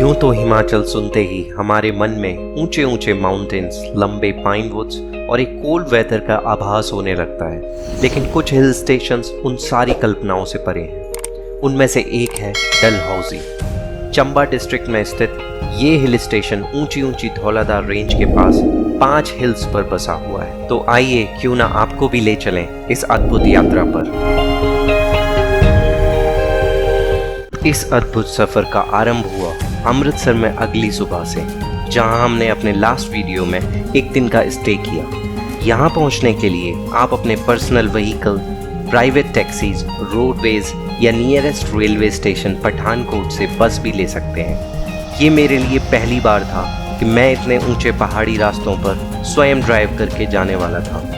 यूं तो हिमाचल सुनते ही हमारे मन में ऊंचे ऊंचे माउंटेन्स, लंबे पाइन वुड्स और एक कोल्ड वेदर का आभास होने लगता है, लेकिन कुछ हिल स्टेशंस उन सारी कल्पनाओं से परे हैं। उनमें से एक है डलहौजी। चंबा डिस्ट्रिक्ट में स्थित ये हिल स्टेशन ऊंची ऊंची धौलाधार रेंज के पास 5 हिल्स पर बसा हुआ है। तो आइए क्यों ना आपको भी ले चलें इस अद्भुत यात्रा पर। इस अद्भुत सफर का आरंभ हुआ अमृतसर में अगली सुबह से, जहां हमने अपने लास्ट वीडियो में एक दिन का स्टे किया। यहां पहुंचने के लिए आप अपने personal vehicle, private taxis, roadways या नियरेस्ट रेलवे स्टेशन पठानकोट से बस भी ले सकते हैं। ये मेरे लिए पहली बार था कि मैं इतने ऊंचे पहाड़ी रास्तों पर स्वयं ड्राइव करके जाने वाला था।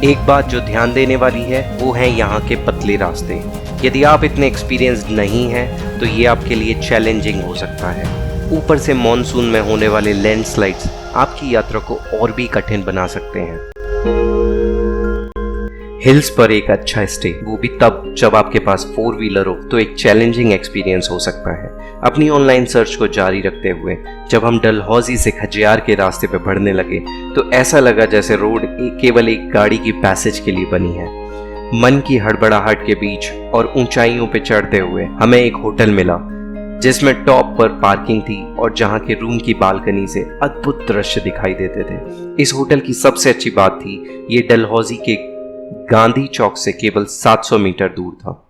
एक बात जो ध्यान देने वाली है वो है यहाँ के पतले रास्ते। यदि आप इतने एक्सपीरियंस्ड नहीं हैं तो ये आपके लिए चैलेंजिंग हो सकता है। ऊपर से मॉनसून में होने वाले लैंडस्लाइड्स आपकी यात्रा को और भी कठिन बना सकते हैं। हिल्स पर एक अच्छा स्टे, वो भी तब जब आपके पास 4 व्हीलर हो, तो एक चैलेंजिंग एक्सपीरियंस हो सकता है। अपनी ऑनलाइन सर्च को जारी रखते हुए जब हम डलहौजी से खजियार के रास्ते पर बढ़ने लगे तो ऐसा लगा जैसे रोड केवल एक गाड़ी की पैसेज के लिए बनी है। मन की हड़बड़ाहट के बीच और ऊंचाइयों पे चढ़ते हुए हमें एक होटल मिला जिसमें टॉप पर पार्किंग थी और जहां के रूम की बालकनी से अद्भुत दृश्य दिखाई देते थे। इस होटल की सबसे अच्छी बात थी ये डलहौजी के गांधी चौक से केवल 700 मीटर दूर था।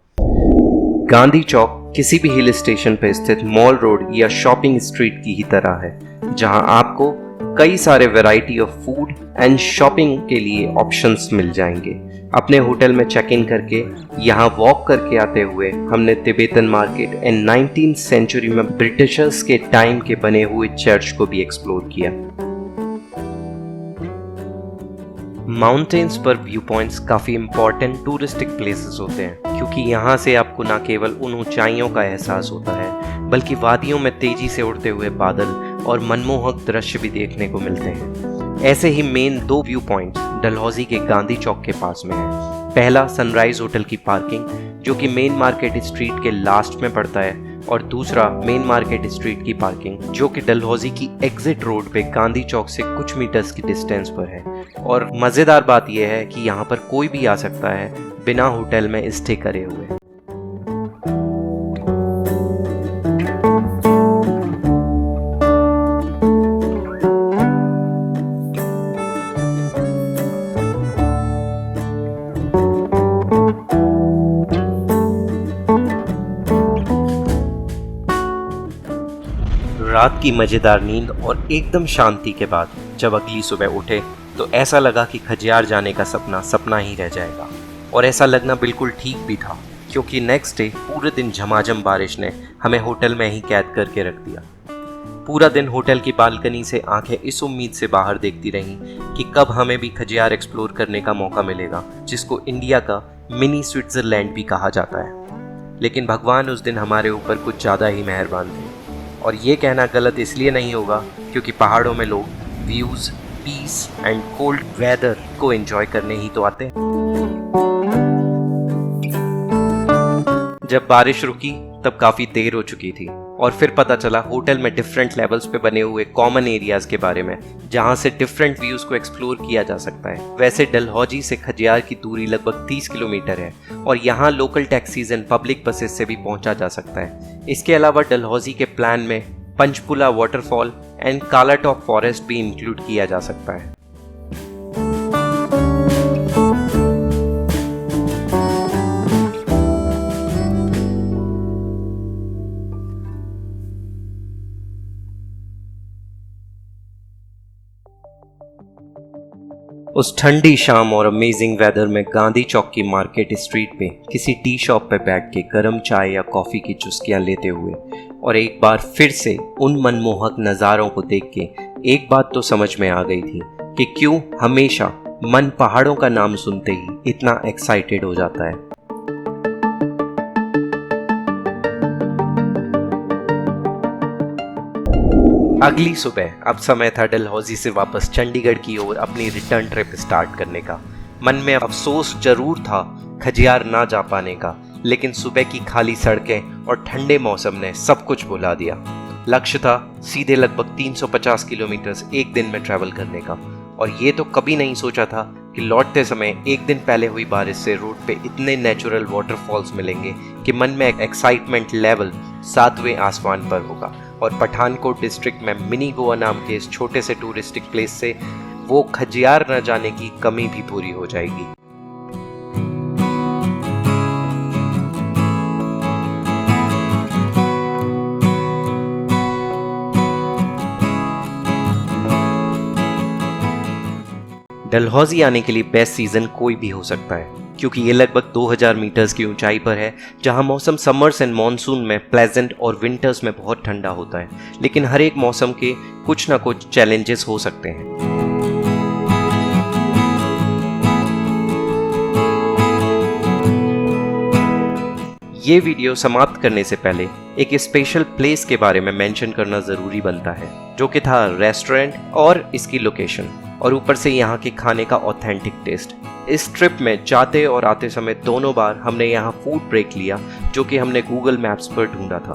गांधी चौक किसी भी हिल स्टेशन पर स्थित मॉल रोड या शॉपिंग स्ट्रीट की ही तरह है, जहां आपको कई सारे variety of food and shopping के लिए ऑप्शंस मिल जाएंगे। अपने होटल में चेक इन करके यहाँ वॉक करके आते हुए हमने Tibetan market and 19th century में ब्रिटिशर्स के टाइम के बने हुए चर्च को भी एक्सप्लोर किया। माउंटेन्स पर व्यू पॉइंट्स काफ़ी इंपॉर्टेंट टूरिस्टिक प्लेसेस होते हैं, क्योंकि यहाँ से आपको न केवल उन ऊंचाइयों का एहसास होता है बल्कि वादियों में तेजी से उड़ते हुए बादल और मनमोहक दृश्य भी देखने को मिलते हैं। ऐसे ही मेन 2 व्यू पॉइंट्स डलहौजी के गांधी चौक के पास में है। पहला सनराइज होटल की पार्किंग, जो कि मेन मार्केट स्ट्रीट के लास्ट में पड़ता है, और दूसरा मेन मार्केट स्ट्रीट की पार्किंग, जो कि डलहौजी की एग्जिट रोड पे गांधी चौक से कुछ मीटर्स की डिस्टेंस पर है। और मज़ेदार बात यह है कि यहाँ पर कोई भी आ सकता है बिना होटल में स्टे करे हुए। रात की मजेदार नींद और एकदम शांति के बाद जब अगली सुबह उठे तो ऐसा लगा कि खजियार जाने का सपना सपना ही रह जाएगा। और ऐसा लगना बिल्कुल ठीक भी था, क्योंकि नेक्स्ट डे पूरे दिन झमाझम बारिश ने हमें होटल में ही कैद करके रख दिया। पूरा दिन होटल की बालकनी से आंखें इस उम्मीद से बाहर देखती रहीं कि कब हमें भी खजियार एक्सप्लोर करने का मौका मिलेगा, जिसको इंडिया का मिनी स्विट्जरलैंड भी कहा जाता है। लेकिन भगवान उस दिन हमारे ऊपर कुछ ज़्यादा ही मेहरबान थे। और ये कहना गलत इसलिए नहीं होगा क्योंकि पहाड़ों में लोग views, peace and cold weather को एंजॉय करने ही तो आते हैं। जब बारिश रुकी तब काफ़ी देर हो चुकी थी और फिर पता चला होटल में डिफरेंट लेवल्स पे बने हुए कॉमन एरियाज़ के बारे में, जहां से डिफरेंट व्यूज़ को एक्सप्लोर किया जा सकता है। वैसे डलहौजी से खजियार की दूरी लगभग 30 किलोमीटर है और यहाँ local taxis and public buses से भी पहुंचा जा सकता है। इसके अलावा डलहौजी के प्लान में पंचपुला वाटरफॉल एंड काला टॉप फॉरेस्ट भी इंक्लूड किया जा सकता है। उस ठंडी शाम और अमेजिंग वेदर में गांधी चौक की मार्केट स्ट्रीट पे किसी टी शॉप पे बैठ के गर्म चाय या कॉफ़ी की चुस्कियां लेते हुए और एक बार फिर से उन मनमोहक नज़ारों को देख के एक बात तो समझ में आ गई थी कि क्यों हमेशा मन पहाड़ों का नाम सुनते ही इतना एक्साइटेड हो जाता है। अगली सुबह अब समय था डलहौजी से वापस चंडीगढ़ की ओर अपनी रिटर्न ट्रिप स्टार्ट करने का। मन में अफसोस जरूर था खजियार ना जा पाने का, लेकिन सुबह की खाली सड़कें और ठंडे मौसम ने सब कुछ भुला दिया। लक्ष्य था सीधे लगभग 350 किलोमीटर एक दिन में ट्रैवल करने का, और ये तो कभी नहीं सोचा था कि लौटते समय एक दिन पहले हुई बारिश से रोड पे इतने नेचुरल वाटरफॉल्स मिलेंगे कि मन में एक्साइटमेंट लेवल 7वें आसमान पर होगा, और पठानकोट डिस्ट्रिक्ट में मिनी गोवा नाम के इस छोटे से टूरिस्टिक प्लेस से वो खजियार न जाने की कमी भी पूरी हो जाएगी। डलहौजी आने के लिए बेस्ट सीजन कोई भी हो सकता है, क्योंकि ये लगभग 2000 मीटर्स की ऊंचाई पर है, जहां मौसम समर्स एंड मॉनसून में प्लेजेंट और विंटर्स में बहुत ठंडा होता है, लेकिन हर एक मौसम के कुछ ना कुछ चैलेंजेस हो सकते हैं। ये वीडियो समाप्त करने से पहले एक स्पेशल प्लेस के बारे में मेंशन करना जरूरी बनता है, जो कि था रेस्टोरेंट और इसकी लोकेशन, और ऊपर से यहाँ के खाने का ऑथेंटिक टेस्ट। इस ट्रिप में जाते और आते समय दोनों बार हमने यहाँ फूड ब्रेक लिया, जो कि हमने गूगल मैप्स पर ढूंढा था।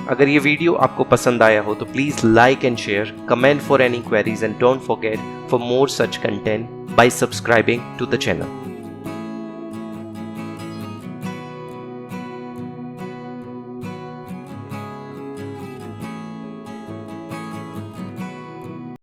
अगर ये वीडियो आपको पसंद आया हो तो please like and share, comment for any queries, and don't forget for more such content by subscribing to the channel.